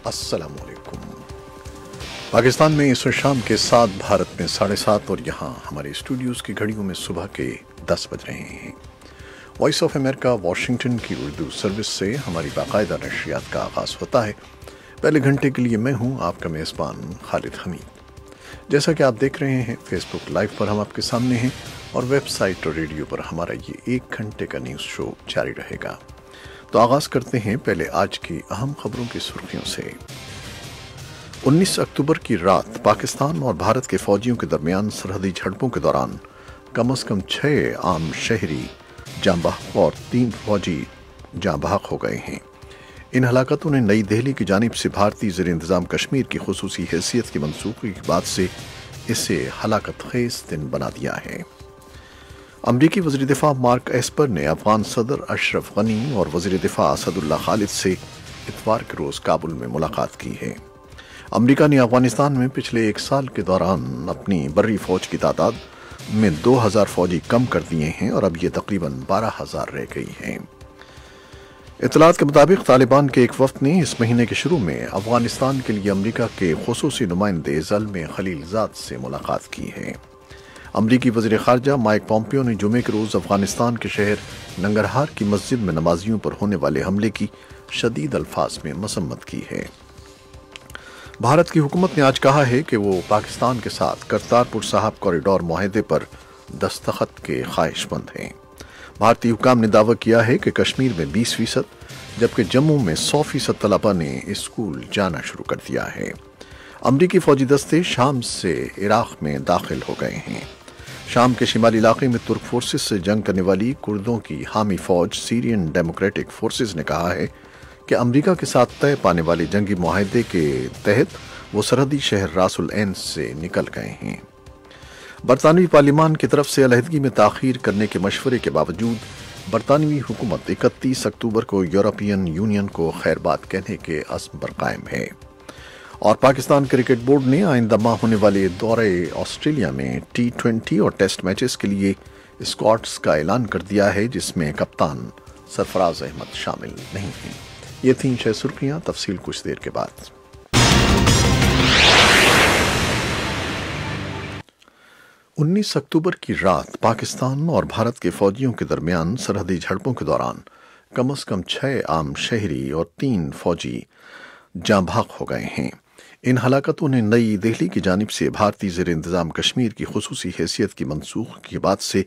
السلام علیکم۔ پاکستان میں اس وقت شام کے 7 بھارت میں 7:30 اور یہاں ہمارے اسٹوڈیوز کی گھڑیوں میں صبح کے 10 بج رہے ہیں۔ وائس آف امریکہ واشنگٹن کی اردو سروس سے ہماری باقاعدہ نشریات کا آغاز ہوتا ہے۔ پہلے گھنٹے کے لیے میں ہوں آپ کا میزبان خالد حمید۔ جیسا کہ آپ دیکھ رہے ہیں فیس بک لائیو پر ہم آپ کے سامنے ہیں اور ویب سائٹ اور ریڈیو پر ہمارا یہ 1 گھنٹے کا نیوز شو جاری رہے گا۔ تو آغاز کرتے ہیں پہلے آج کی اہم خبروں کی سرخیوں سے۔ 19 اکتوبر کی رات پاکستان اور بھارت کے فوجیوں کے درمیان سرحدی جھڑپوں کے دوران کم از کم 6 عام شہری جاں بحق اور 3 فوجی جاں بحق ہو گئے ہیں۔ ان ہلاکتوں نے نئی دہلی کی جانب سے بھارتی زیر انتظام کشمیر کی خصوصی حیثیت کی منسوخی کے بعد سے اسے ہلاکت خیز دن بنا دیا ہے۔ امریکی وزیر دفاع مارک ایسپر نے افغان صدر اشرف غنی اور وزیر دفاع اسد اللہ خالد سے اتوار کے روز کابل میں ملاقات کی ہے۔ امریکہ نے افغانستان میں پچھلے 1 سال کے دوران اپنی بری فوج کی تعداد میں 2000 فوجی کم کر دیے ہیں اور اب یہ تقریباً 12000 رہ گئی ہیں۔ اطلاعات کے مطابق طالبان کے ایک وفد نے اس مہینے کے شروع میں افغانستان کے لیے امریکہ کے خصوصی نمائندے زلمے خلیل زاد سے ملاقات کی ہے۔ امریکی وزیر خارجہ مائک پومپیو نے جمعے کے روز افغانستان کے شہر ننگرہار کی مسجد میں نمازیوں پر ہونے والے حملے کی شدید الفاظ میں مذمت کی ہے۔ بھارت کی حکومت نے آج کہا ہے کہ وہ پاکستان کے ساتھ کرتارپور صاحب کوریڈور معاہدے پر دستخط کے خواہش مند ہیں۔ بھارتی حکام نے دعویٰ کیا ہے کہ کشمیر میں 20% جبکہ جموں میں 100% طلبہ نے اسکول جانا شروع کر دیا ہے۔ امریکی فوجی دستے شام سے عراق میں داخل ہو گئے ہیں۔ شام کے شمالی علاقے میں ترک فورسز سے جنگ کرنے والی کردوں کی حامی فوج سیرین ڈیموکریٹک فورسز نے کہا ہے کہ امریکہ کے ساتھ طے پانے والے جنگی معاہدے کے تحت وہ سرحدی شہر راس العین سے نکل گئے ہیں۔ برطانوی پارلیمان کی طرف سے علیحدگی میں تاخیر کرنے کے مشورے کے باوجود برطانوی حکومت 31 اکتوبر کو یورپین یونین کو خیر بات کہنے کے عزم پر قائم ہے۔ اور پاکستان کرکٹ بورڈ نے آئندہ ماہ ہونے والے دورے آسٹریلیا میں T20 اور ٹیسٹ میچز کے لیے اسکواڈز کا اعلان کر دیا ہے، جس میں کپتان سرفراز احمد شامل نہیں ہیں۔ یہ تھیں 6 سرخیاں، تفصیل کچھ دیر کے بعد۔ 19 اکتوبر کی رات پاکستان اور بھارت کے فوجیوں کے درمیان سرحدی جھڑپوں کے دوران کم از کم 6 عام شہری اور 3 فوجی جاں بحق ہو گئے ہیں۔ ان ہلاکتوں نے نئی دہلی کی جانب سے بھارتی زیر انتظام کشمیر کی خصوصی حیثیت کی منسوخی کے بعد سے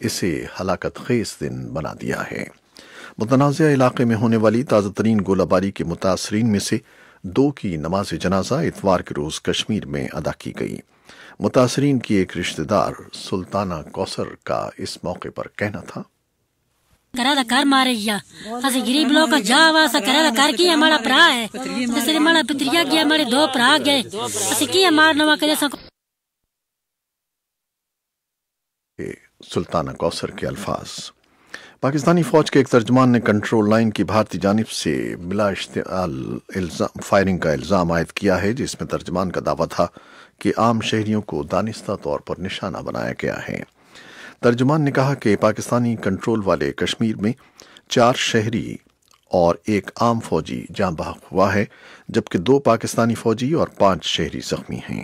اسے ہلاکت خیز دن بنا دیا ہے۔ متنازع علاقے میں ہونے والی تازہ ترین گولہ باری کے متاثرین میں سے 2 کی نماز جنازہ اتوار کے روز کشمیر میں ادا کی گئی۔ متاثرین کی ایک رشتہ دار سلطانہ کوثر کا اس موقع پر کہنا تھا: کرا دا کر مارے یا اسی غریب لوگ کا جا واسا کرا دا کر کی ہمارا پرا ہے جسے ہمارا پتریا گیا ہمارے 2 پرا گئے اسی کی ہمارا نوا کرے سکو۔ سلطانہ کوثر کے الفاظ۔ پاکستانی فوج کے ایک ترجمان نے کنٹرول لائن کی بھارتی جانب سے بلا اشتعال فائرنگ کا الزام عائد کیا ہے، جس میں ترجمان کا دعویٰ تھا کہ عام شہریوں کو دانستہ طور پر نشانہ بنایا گیا ہے۔ ترجمان نے کہا کہ پاکستانی کنٹرول والے کشمیر میں 4 شہری اور 1 عام فوجی جاں بحق ہوا ہے، جبکہ 2 پاکستانی فوجی اور 5 شہری زخمی ہیں۔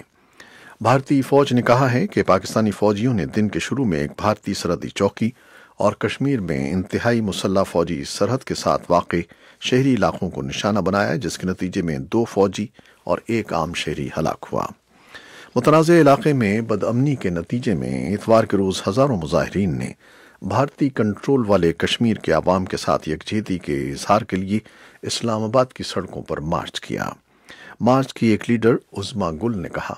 بھارتی فوج نے کہا ہے کہ پاکستانی فوجیوں نے دن کے شروع میں ایک بھارتی سرحدی چوکی اور کشمیر میں انتہائی مسلح فوجی سرحد کے ساتھ واقع شہری علاقوں کو نشانہ بنایا، جس کے نتیجے میں 2 فوجی اور 1 عام شہری ہلاک ہوا۔ متنازع علاقے میں بدامنی کے نتیجے میں اتوار کے روز ہزاروں مظاہرین نے بھارتی کنٹرول والے کشمیر کے عوام کے ساتھ یکجہتی کے اظہار کے لیے اسلام آباد کی سڑکوں پر مارچ کیا۔ مارچ کی ایک لیڈر عظما گل نے کہا: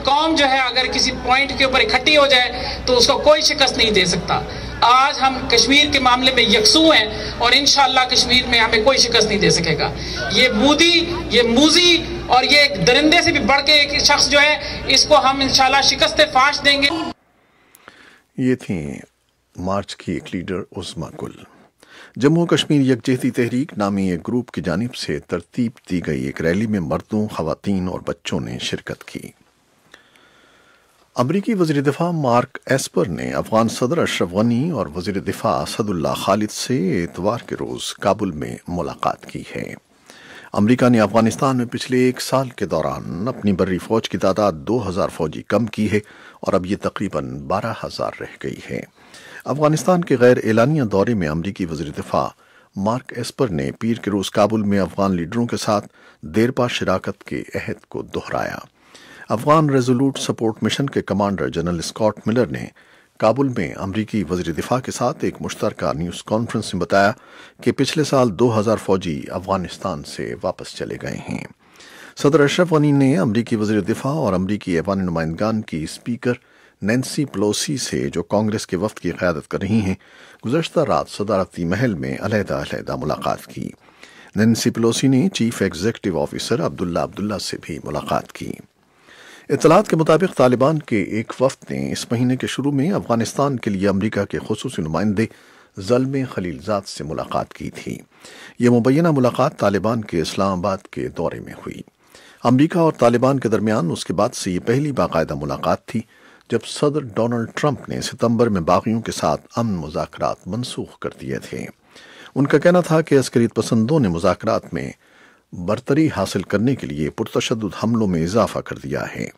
قوم جو ہے اگر کسی پوائنٹ کے اوپر اکٹھی ہو جائے تو اس کو کوئی شکست نہیں دے سکتا۔ آج ہم کشمیر کے معاملے میں یکسو ہیں اور انشاءاللہ کشمیر میں ہمیں کوئی شکست نہیں دے سکے گا۔ یہ مودی، یہ موزی اور یہ ایک درندے سے بھی بڑھ کے ایک شخص جو ہے، اس کو ہم انشاءاللہ شکست فاش دیں گے۔ یہ تھیں مارچ کی ایک لیڈر عظما گل۔ جموں کشمیر یکجہتی تحریک نامی ایک گروپ کی جانب سے ترتیب دی گئی ایک ریلی میں مردوں، خواتین اور بچوں نے شرکت کی۔ امریکی وزیر دفاع مارک ایسپر نے افغان صدر اشرف غنی اور وزیر دفاع اسد اللہ خالد سے اتوار کے روز کابل میں ملاقات کی ہے۔ امریکہ نے افغانستان میں پچھلے ایک سال کے دوران اپنی بری فوج کی تعداد 2000 فوجی کم کی ہے اور اب یہ تقریباً 12000 رہ گئی ہے۔ افغانستان کے غیر اعلانیہ دورے میں امریکی وزیر دفاع مارک ایسپر نے پیر کے روز کابل میں افغان لیڈروں کے ساتھ دیرپا شراکت کے عہد کو دہرایا۔ افغان ریزولوٹ سپورٹ مشن کے کمانڈر جنرل اسکاٹ ملر نے کابل میں امریکی وزیر دفاع کے ساتھ ایک مشترکہ نیوز کانفرنس میں بتایا کہ پچھلے سال 2000 فوجی افغانستان سے واپس چلے گئے ہیں۔ صدر اشرف غنی نے امریکی وزیر دفاع اور امریکی ایوان نمائندگان کی اسپیکر نینسی پلوسی سے، جو کانگریس کے وفد کی قیادت کر رہی ہیں، گزشتہ رات صدارتی محل میں علیحدہ ملاقات کی۔ نینسی پلوسی نے چیف ایگزیکٹو آفیسر عبداللہ سے بھی ملاقات کی۔ اطلاعات کے مطابق طالبان کے ایک وفد نے اس مہینے کے شروع میں افغانستان کے لیے امریکہ کے خصوصی نمائندے زلمے خلیل زاد سے ملاقات کی تھی۔ یہ مبینہ ملاقات طالبان کے اسلام آباد کے دورے میں ہوئی۔ امریکہ اور طالبان کے درمیان اس کے بعد سے یہ پہلی باقاعدہ ملاقات تھی جب صدر ڈونلڈ ٹرمپ نے ستمبر میں باغیوں کے ساتھ امن مذاکرات منسوخ کر دیے تھے۔ ان کا کہنا تھا کہ عسکریت پسندوں نے مذاکرات میں برتری حاصل کرنے کے لیے پرتشدد حملوں میں اضافہ کر دیا ہے۔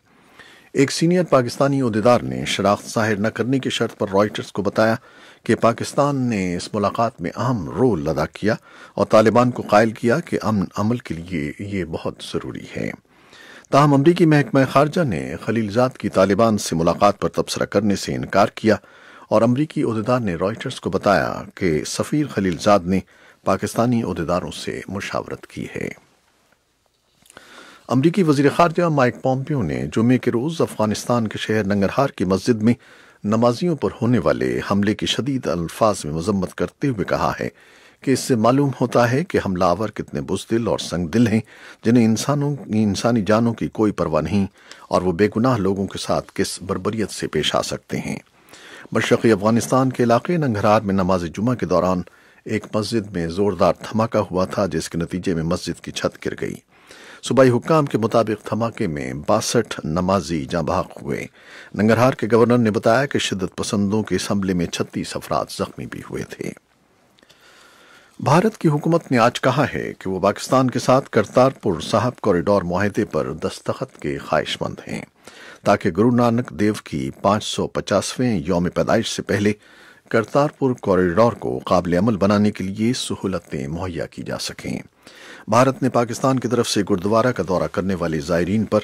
ایک سینئر پاکستانی عہدیدار نے شناخت ظاہر نہ کرنے کی شرط پر رائٹرز کو بتایا کہ پاکستان نے اس ملاقات میں اہم رول ادا کیا اور طالبان کو قائل کیا کہ امن عمل کے لیے یہ بہت ضروری ہے۔ تاہم امریکی محکمہ خارجہ نے خلیل زاد کی طالبان سے ملاقات پر تبصرہ کرنے سے انکار کیا اور امریکی عہدیدار نے رائٹرز کو بتایا کہ سفیر خلیل زاد نے پاکستانی عہدیداروں سے مشاورت کی ہے۔ امریکی وزیر خارجہ مائک پومپیو نے جمعے کے روز افغانستان کے شہر ننگرہار کی مسجد میں نمازیوں پر ہونے والے حملے کی شدید الفاظ میں مذمت کرتے ہوئے کہا ہے کہ اس سے معلوم ہوتا ہے کہ حملہ آور کتنے بزدل اور سنگ دل ہیں، جنہیں انسانی جانوں کی کوئی پرواہ نہیں اور وہ بے گناہ لوگوں کے ساتھ کس بربریت سے پیش آ سکتے ہیں۔ مشرقی افغانستان کے علاقے ننگرہار میں نماز جمعہ کے دوران ایک مسجد میں زوردار دھماکہ ہوا تھا، جس کے نتیجے میں مسجد کی چھت گر گئی۔ صوبائی حکام کے مطابق دھماکے میں 62 نمازی جاں بحق ہوئے۔ ننگرہار کے گورنر نے بتایا کہ شدت پسندوں کے اس حملے میں 36 افراد زخمی بھی ہوئے تھے۔ بھارت کی حکومت نے آج کہا ہے کہ وہ پاکستان کے ساتھ کرتارپور صاحب کوریڈور معاہدے پر دستخط کے خواہش مند ہیں تاکہ گرو نانک دیو کی 550ویں یوم پیدائش سے پہلے کرتارپور کوریڈور کو قابل عمل بنانے کے لیے سہولتیں مہیا کی جا سکیں۔ بھارت نے پاکستان کی طرف سے گردوارہ کا دورہ کرنے والے زائرین پر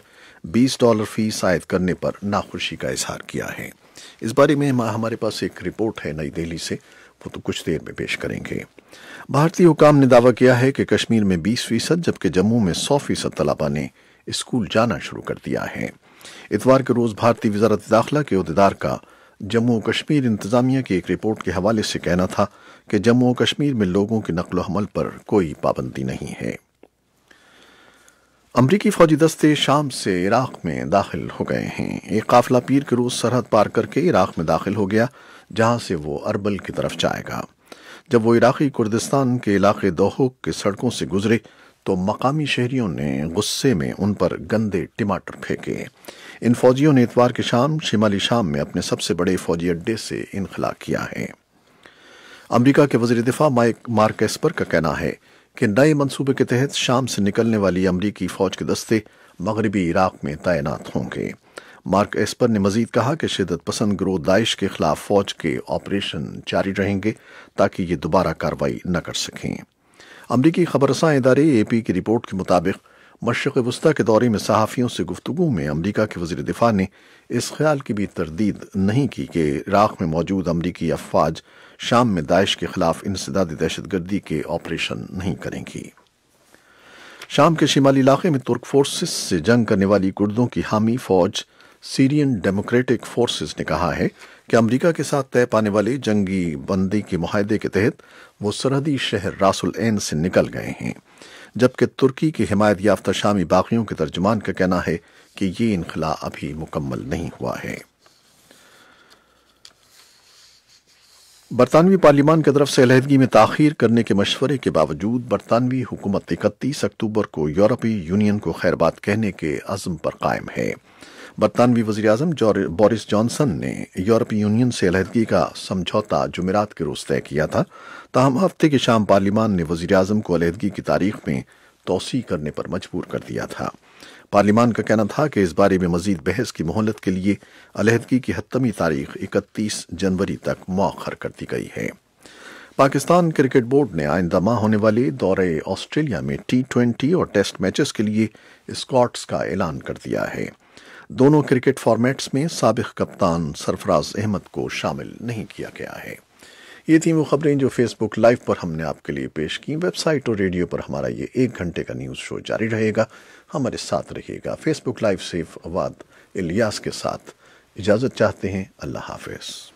$20 فیس عائد کرنے پر ناخوشی کا اظہار کیا ہے۔ اس بارے میں ہمارے پاس ایک رپورٹ ہے نئی دہلی سے، وہ تو کچھ دیر میں پیش کریں گے۔ بھارتی حکام نے دعویٰ کیا ہے کہ کشمیر میں 20% جبکہ جموں میں 100% طلباء نے اسکول جانا شروع کر دیا ہے۔ اتوار کے روز بھارتی وزارت داخلہ کے عہدیدار کا جموں و کشمیر انتظامیہ کی ایک رپورٹ کے حوالے سے کہنا تھا کہ جموں و کشمیر میں لوگوں کی نقل و حمل پر کوئی پابندی نہیں ہے۔ امریکی فوجی دستے شام سے عراق میں داخل ہو گئے ہیں۔ ایک قافلہ پیر کے روز سرحد پار کر کے عراق میں داخل ہو گیا، جہاں سے وہ اربل کی طرف جائے گا۔ جب وہ عراقی کردستان کے علاقے دوحوک کے سڑکوں سے گزرے تو مقامی شہریوں نے غصے میں ان پر گندے ٹماٹر پھینکے۔ ان فوجیوں نے اتوار کی شام شمالی شام میں اپنے سب سے بڑے فوجی اڈے سے انخلا کیا ہے۔ امریکہ کے وزیر دفاع مارک ایسپر کا کہنا ہے کہ نئے منصوبے کے تحت شام سے نکلنے والی امریکی فوج کے دستے مغربی عراق میں تعینات ہوں گے۔ مارک ایسپر نے مزید کہا کہ شدت پسند گروہ داعش کے خلاف فوج کے آپریشن جاری رہیں گے تاکہ یہ دوبارہ کارروائی نہ کر سکیں۔ امریکی خبررساں ادارے AP کی رپورٹ کے مطابق مشرق وسطیٰ کے دورے میں صحافیوں سے گفتگو میں امریکہ کے وزیر دفاع نے اس خیال کی بھی تردید نہیں کی کہ عراق میں موجود امریکی افواج شام میں داعش کے خلاف انسدادی دہشت گردی کے آپریشن نہیں کریں گی۔ شام کے شمالی علاقے میں ترک فورسز سے جنگ کرنے والی کردوں کی حامی فوج سیرین ڈیموکریٹک فورسز نے کہا ہے کہ امریکہ کے ساتھ طے پانے والے جنگی بندی کے معاہدے کے تحت وہ سرحدی شہر راس العین سے نکل گئے ہیں، جبکہ ترکی کی حمایت یافتہ شامی باغیوں کے ترجمان کا کہنا ہے کہ یہ انخلا ابھی مکمل نہیں ہوا ہے۔ برطانوی پارلیمان کی طرف سے علیحدگی میں تاخیر کرنے کے مشورے کے باوجود برطانوی حکومت 31 اکتوبر کو یورپی یونین کو خیر بات کہنے کے عزم پر قائم ہے۔ برطانوی وزیر اعظم بورس جانسن نے یورپی یونین سے علیحدگی کا سمجھوتا جمعرات کے روز طے کیا تھا، تاہم ہفتے کی شام پارلیمان نے وزیر اعظم کو علیحدگی کی تاریخ میں توسیع کرنے پر مجبور کر دیا تھا۔ پارلیمان کا کہنا تھا کہ اس بارے میں مزید بحث کی مہلت کے لیے علیحدگی کی حتمی تاریخ 31 جنوری تک مؤخر کر دی گئی ہے۔ پاکستان کرکٹ بورڈ نے آئندہ ماہ ہونے والے دورہ آسٹریلیا میں T20 اور ٹیسٹ میچز کے لیے اسکواڈز کا اعلان کر دیا ہے۔ دونوں کرکٹ فارمیٹس میں سابق کپتان سرفراز احمد کو شامل نہیں کیا گیا ہے۔ یہ تھیں وہ خبریں جو فیس بک لائیو پر ہم نے آپ کے لیے پیش کی۔ ویب سائٹ اور ریڈیو پر ہمارا یہ 1 گھنٹے کا نیوز شو جاری رہے گا، ہمارے ساتھ رہیے گا۔ فیس بک لائیو سے فواد الیاس کے ساتھ اجازت چاہتے ہیں۔ اللہ حافظ۔